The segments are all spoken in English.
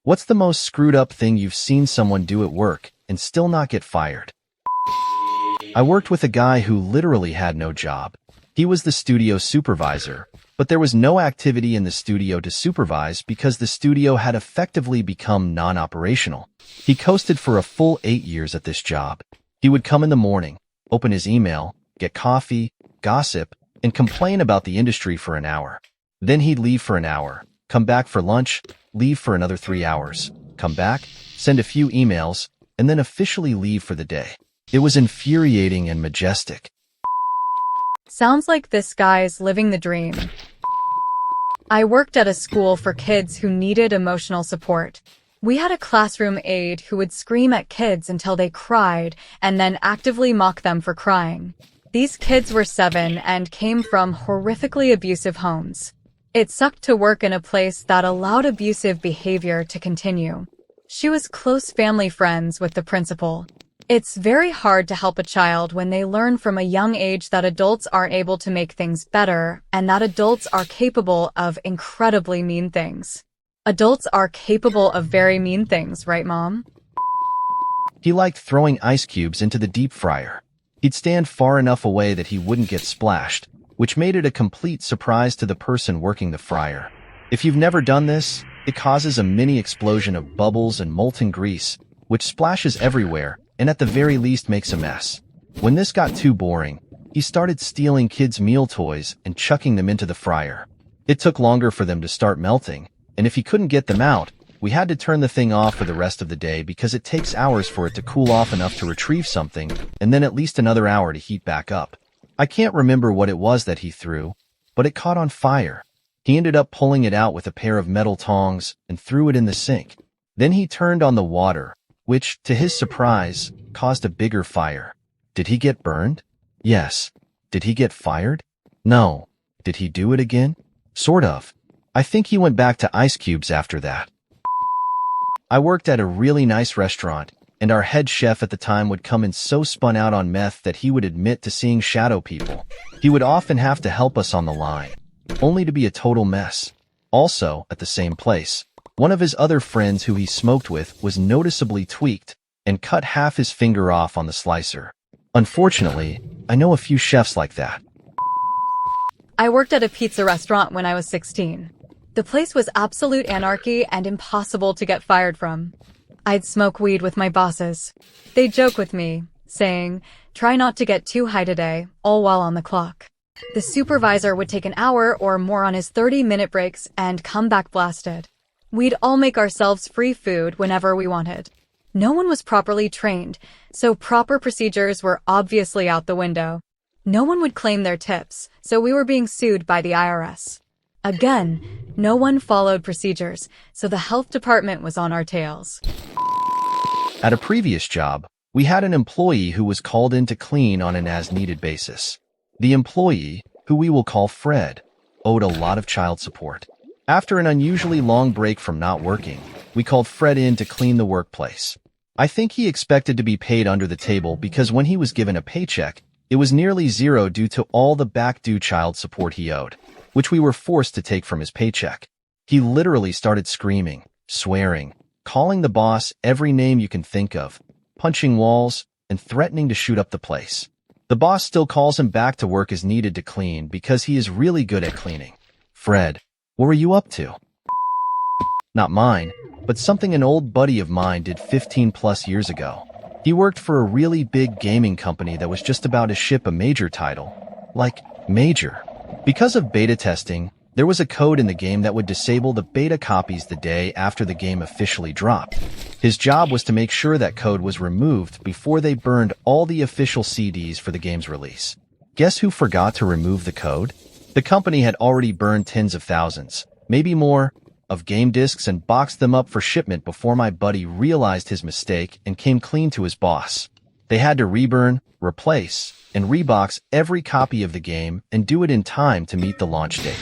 What's the most screwed up thing you've seen someone do at work and still not get fired? I worked with a guy who literally had no job. He was the studio supervisor, but there was no activity in the studio to supervise because the studio had effectively become non-operational. He coasted for a full 8 years at this job. He would come in the morning, open his email, get coffee, gossip, and complain about the industry for an hour. Then he'd leave for an hour, come back for lunch, leave for another 3 hours, come back, send a few emails, and then officially leave for the day. It was infuriating and majestic. Sounds like this guy's living the dream. I worked at a school for kids who needed emotional support. We had a classroom aide who would scream at kids until they cried and then actively mock them for crying. These kids were 7 and came from horrifically abusive homes. It sucked to work in a place that allowed abusive behavior to continue. She was close family friends with the principal. It's very hard to help a child when they learn from a young age that adults aren't able to make things better and that adults are capable of incredibly mean things. Adults are capable of very mean things, right, Mom? He liked throwing ice cubes into the deep fryer. He'd stand far enough away that he wouldn't get splashed, which made it a complete surprise to the person working the fryer. If you've never done this, it causes a mini explosion of bubbles and molten grease, which splashes everywhere and at the very least makes a mess. When this got too boring, he started stealing kids' meal toys and chucking them into the fryer. It took longer for them to start melting, and if he couldn't get them out, we had to turn the thing off for the rest of the day because it takes hours for it to cool off enough to retrieve something, and then at least another hour to heat back up. I can't remember what it was that he threw, but it caught on fire. He ended up pulling it out with a pair of metal tongs and threw it in the sink. Then he turned on the water, which, to his surprise, caused a bigger fire. Did he get burned? Yes. Did he get fired? No. Did he do it again? Sort of. I think he went back to ice cubes after that. I worked at a really nice restaurant, and our head chef at the time would come in so spun out on meth that he would admit to seeing shadow people. He would often have to help us on the line, only to be a total mess. Also, at the same place, one of his other friends who he smoked with was noticeably tweaked and cut half his finger off on the slicer. Unfortunately, I know a few chefs like that. I worked at a pizza restaurant when I was 16. The place was absolute anarchy and impossible to get fired from. I'd smoke weed with my bosses. They'd joke with me, saying, "Try not to get too high today," all while on the clock. The supervisor would take an hour or more on his 30-minute breaks and come back blasted. We'd all make ourselves free food whenever we wanted. No one was properly trained, so proper procedures were obviously out the window. No one would claim their tips, so we were being sued by the IRS. Again, no one followed procedures, so the health department was on our tails. At a previous job, we had an employee who was called in to clean on an as-needed basis. The employee, who we will call Fred, owed a lot of child support. After an unusually long break from not working, we called Fred in to clean the workplace. I think he expected to be paid under the table because when he was given a paycheck, it was nearly zero due to all the back-due child support he owed, which we were forced to take from his paycheck. He literally started screaming, swearing, calling the boss every name you can think of, punching walls, and threatening to shoot up the place. The boss still calls him back to work as needed to clean because he is really good at cleaning. Fred, what were you up to? Not mine, but something an old buddy of mine did 15 plus years ago. He worked for a really big gaming company that was just about to ship a major title. Like, major. Because of beta testing, there was a code in the game that would disable the beta copies the day after the game officially dropped. His job was to make sure that code was removed before they burned all the official CDs for the game's release. Guess who forgot to remove the code? The company had already burned tens of thousands, maybe more, of game discs and boxed them up for shipment before my buddy realized his mistake and came clean to his boss. They had to reburn, replace, and rebox every copy of the game and do it in time to meet the launch date.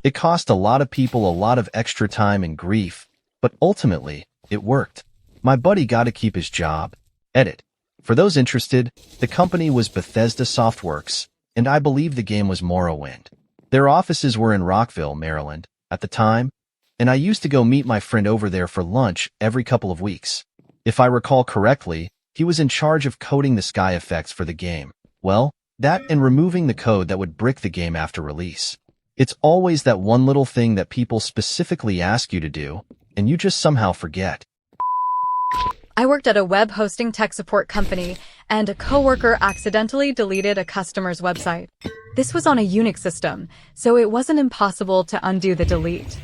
It cost a lot of people a lot of extra time and grief, but ultimately, it worked. My buddy got to keep his job. Edit. For those interested, the company was Bethesda Softworks, and I believe the game was Morrowind. Their offices were in Rockville, Maryland, at the time. and I used to go meet my friend over there for lunch every couple of weeks. If I recall correctly, he was in charge of coding the sky effects for the game. Well, that and removing the code that would brick the game after release. It's always that one little thing that people specifically ask you to do, and you just somehow forget. I worked at a web hosting tech support company, and a coworker accidentally deleted a customer's website. This was on a Unix system, so it wasn't impossible to undo the delete.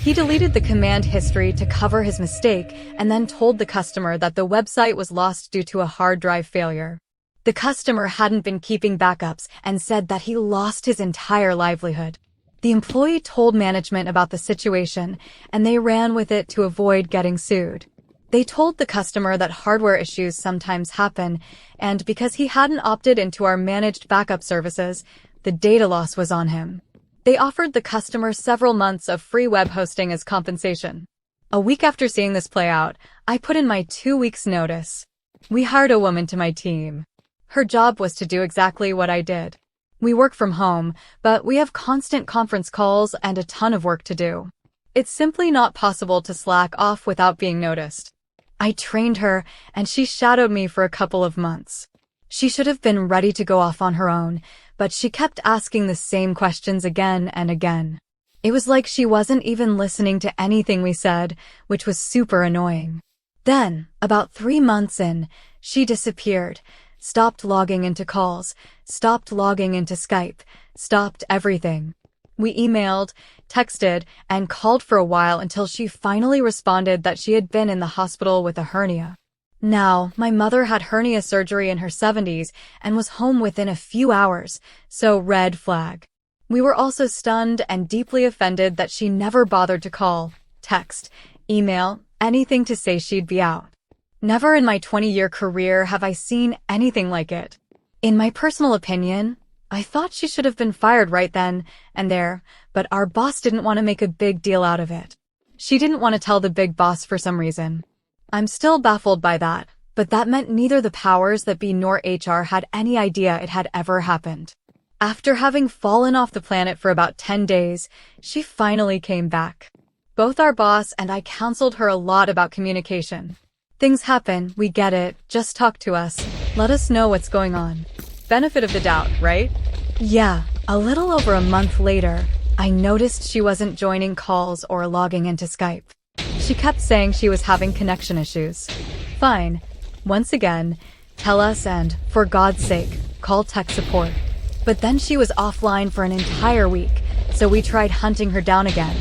He deleted the command history to cover his mistake and then told the customer that the website was lost due to a hard drive failure. The customer hadn't been keeping backups and said that he lost his entire livelihood. The employee told management about the situation, and they ran with it to avoid getting sued. They told the customer that hardware issues sometimes happen, and because he hadn't opted into our managed backup services, the data loss was on him. They offered the customer several months of free web hosting as compensation. A week after seeing this play out, I put in my 2 weeks' notice. We hired a woman to my team. Her job was to do exactly what I did. We work from home, but we have constant conference calls and a ton of work to do. It's simply not possible to slack off without being noticed. I trained her, and she shadowed me for a couple of months. She should have been ready to go off on her own, but she kept asking the same questions again and again. It was like she wasn't even listening to anything we said, which was super annoying. Then, about 3 months in, she disappeared, stopped logging into calls, stopped logging into Skype, stopped everything. We emailed, texted, and called for a while until she finally responded that she had been in the hospital with a hernia. Now, my mother had hernia surgery in her 70s and was home within a few hours, so red flag. We were also stunned and deeply offended that she never bothered to call, text, email, anything to say she'd be out. Never in my 20-year career have I seen anything like it. In my personal opinion, I thought she should have been fired right then and there, but our boss didn't want to make a big deal out of it. She didn't want to tell the big boss for some reason. I'm still baffled by that, but that meant neither the powers that be nor HR had any idea it had ever happened. After having fallen off the planet for about 10 days, she finally came back. Both our boss and I counseled her a lot about communication. Things happen, we get it, just talk to us. Let us know what's going on. Benefit of the doubt, right? Yeah, a little over a month later, I noticed she wasn't joining calls or logging into Skype. She kept saying she was having connection issues. Fine. Once again, tell us and, for God's sake, call tech support. But then she was offline for an entire week, so we tried hunting her down again.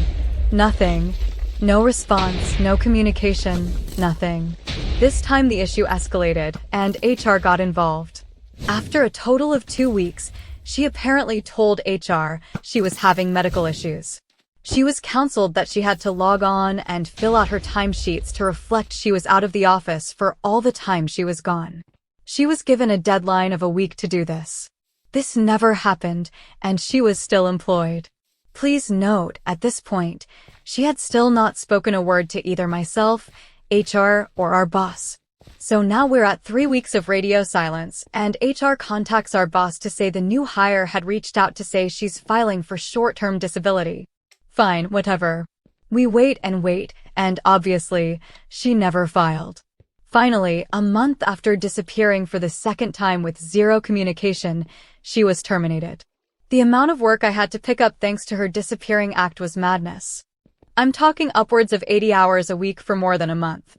Nothing. No response, no communication, nothing. This time the issue escalated, and HR got involved. After a total of 2 weeks, she apparently told HR she was having medical issues. She was counseled that she had to log on and fill out her timesheets to reflect she was out of the office for all the time she was gone. She was given a deadline of a week to do this. This never happened, and she was still employed. Please note, at this point, she had still not spoken a word to either myself, HR, or our boss. So now we're at 3 weeks of radio silence, and HR contacts our boss to say the new hire had reached out to say she's filing for short-term disability. Fine, whatever. We wait, and obviously, she never filed. Finally, a month after disappearing for the second time with zero communication, she was terminated. The amount of work I had to pick up thanks to her disappearing act was madness. I'm talking upwards of 80 hours a week for more than a month.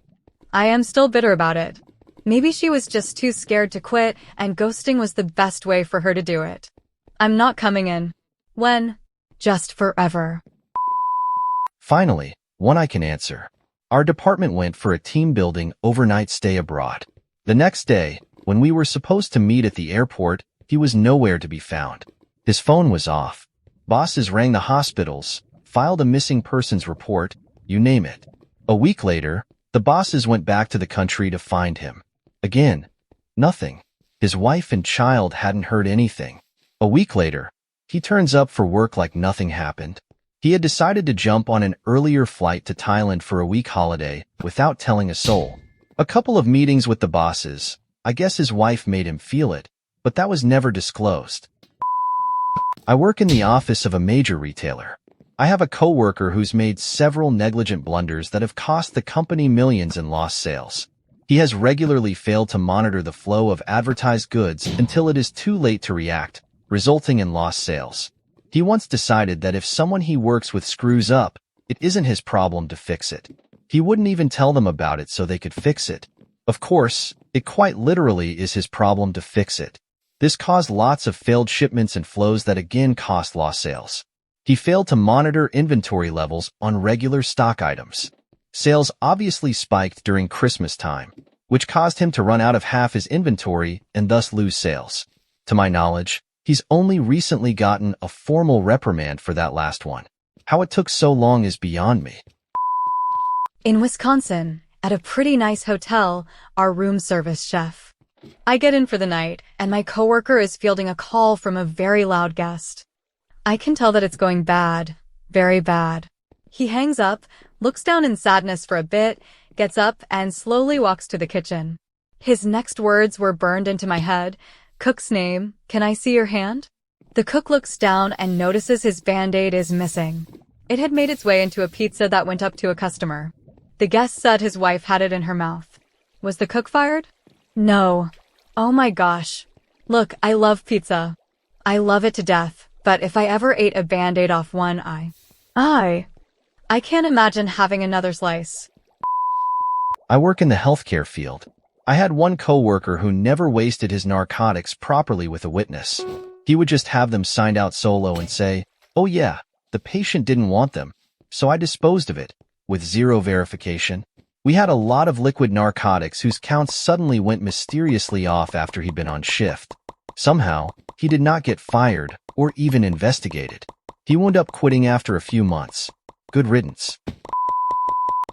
I am still bitter about it. Maybe she was just too scared to quit, and ghosting was the best way for her to do it. I'm not coming in. When? Just forever. Finally, one I can answer. Our department went for a team-building overnight stay abroad. The next day, when we were supposed to meet at the airport, he was nowhere to be found. His phone was off. Bosses rang the hospitals, filed a missing persons report, you name it. A week later, the bosses went back to the country to find him. Again, nothing. His wife and child hadn't heard anything. A week later, he turns up for work like nothing happened. He had decided to jump on an earlier flight to Thailand for a week holiday without telling a soul. A couple of meetings with the bosses. I guess his wife made him feel it, but that was never disclosed. I work in the office of a major retailer. I have a coworker who's made several negligent blunders that have cost the company millions in lost sales. He has regularly failed to monitor the flow of advertised goods until it is too late to react, resulting in lost sales. He once decided that if someone he works with screws up, it isn't his problem to fix it. He wouldn't even tell them about it so they could fix it. Of course, it quite literally is his problem to fix it. This caused lots of failed shipments and flows that again cost lost sales. He failed to monitor inventory levels on regular stock items. Sales obviously spiked during Christmas time, which caused him to run out of half his inventory and thus lose sales. To my knowledge, he's only recently gotten a formal reprimand for that last one. How it took so long is beyond me. In Wisconsin, at a pretty nice hotel, our room service chef. I get in for the night, and my coworker is fielding a call from a very loud guest. I can tell that it's going bad, very bad. He hangs up, looks down in sadness for a bit, gets up, and slowly walks to the kitchen. His next words were burned into my head. "Cook's name, can I see your hand?" The cook looks down and notices his Band-Aid is missing. It had made its way into a pizza that went up to a customer. The guest said his wife had it in her mouth. Was the cook fired? No. Oh my gosh. Look, I love pizza. I love it to death, but if I ever ate a Band-Aid off one, I can't imagine having another slice. I work in the healthcare field. I had one coworker who never wasted his narcotics properly with a witness. He would just have them signed out solo and say, "Oh yeah, the patient didn't want them, so I disposed of it," with zero verification. We had a lot of liquid narcotics whose counts suddenly went mysteriously off after he'd been on shift. Somehow, he did not get fired or even investigated. He wound up quitting after a few months. Good riddance.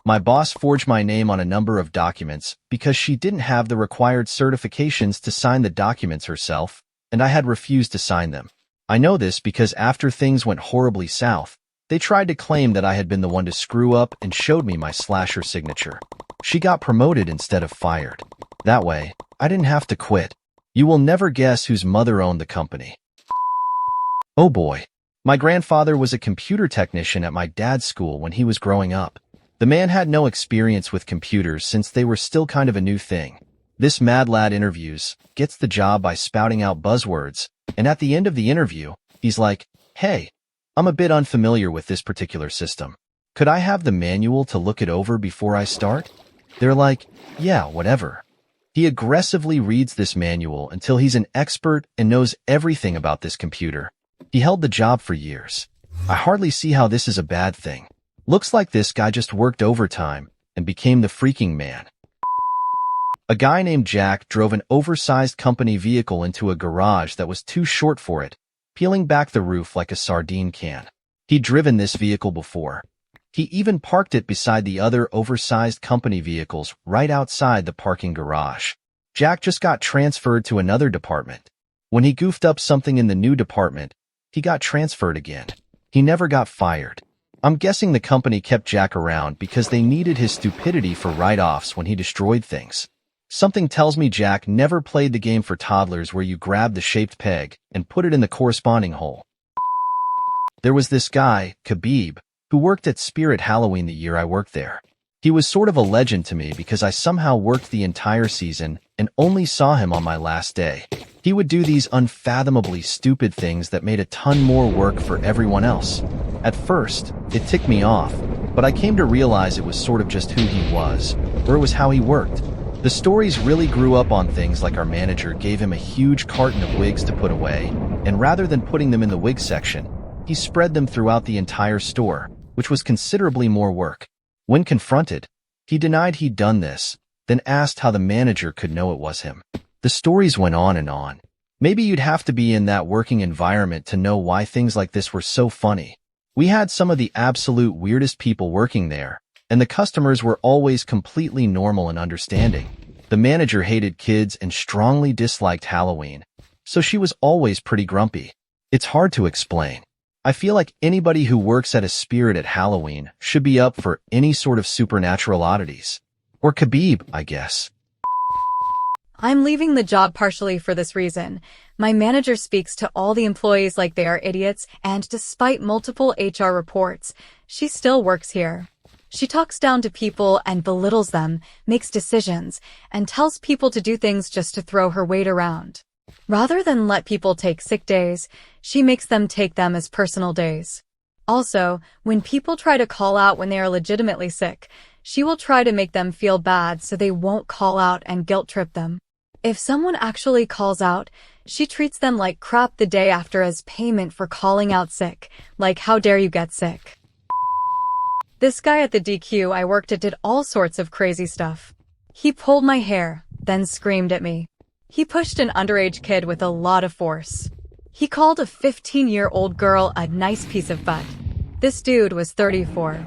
My boss forged my name on a number of documents because she didn't have the required certifications to sign the documents herself, and I had refused to sign them. I know this because after things went horribly south, they tried to claim that I had been the one to screw up and showed me my slasher signature. She got promoted instead of fired. That way, I didn't have to quit. You will never guess whose mother owned the company. Oh boy. My grandfather was a computer technician at my dad's school when he was growing up. The man had no experience with computers since they were still kind of a new thing. This mad lad interviews, gets the job by spouting out buzzwords, and at the end of the interview, he's like, "Hey, I'm a bit unfamiliar with this particular system. Could I have the manual to look it over before I start?" They're like, "Yeah, whatever." He aggressively reads this manual until he's an expert and knows everything about this computer. He held the job for years. I hardly see how this is a bad thing. Looks like this guy just worked overtime and became the freaking man. A guy named Jack drove an oversized company vehicle into a garage that was too short for it, peeling back the roof like a sardine can. He'd driven this vehicle before. He even parked it beside the other oversized company vehicles right outside the parking garage. Jack just got transferred to another department. When he goofed up something in the new department, he got transferred again. He never got fired. I'm guessing the company kept Jack around because they needed his stupidity for write-offs when he destroyed things. Something tells me Jack never played the game for toddlers where you grab the shaped peg and put it in the corresponding hole. There was this guy, Khabib, who worked at Spirit Halloween the year I worked there. He was sort of a legend to me because I somehow worked the entire season and only saw him on my last day. He would do these unfathomably stupid things that made a ton more work for everyone else. At first, it ticked me off, but I came to realize it was sort of just who he was, or it was how he worked. The stories really grew up on things like our manager gave him a huge carton of wigs to put away, and rather than putting them in the wig section, he spread them throughout the entire store, which was considerably more work. When confronted, he denied he'd done this, then asked how the manager could know it was him. The stories went on and on. Maybe you'd have to be in that working environment to know why things like this were so funny. We had some of the absolute weirdest people working there, and the customers were always completely normal and understanding. The manager hated kids and strongly disliked Halloween, so she was always pretty grumpy. It's hard to explain. I feel like anybody who works at a Spirit at Halloween should be up for any sort of supernatural oddities. Or Khabib, I guess. I'm leaving the job partially for this reason. My manager speaks to all the employees like they are idiots, and despite multiple HR reports, she still works here. She talks down to people and belittles them, makes decisions, and tells people to do things just to throw her weight around. Rather than let people take sick days, she makes them take them as personal days. Also, when people try to call out when they are legitimately sick, she will try to make them feel bad so they won't call out and guilt trip them. If someone actually calls out, she treats them like crap the day after as payment for calling out sick, like how dare you get sick. This guy at the DQ I worked at did all sorts of crazy stuff. He pulled my hair, then screamed at me. He pushed an underage kid with a lot of force. He called a 15-year-old girl a nice piece of butt. This dude was 34.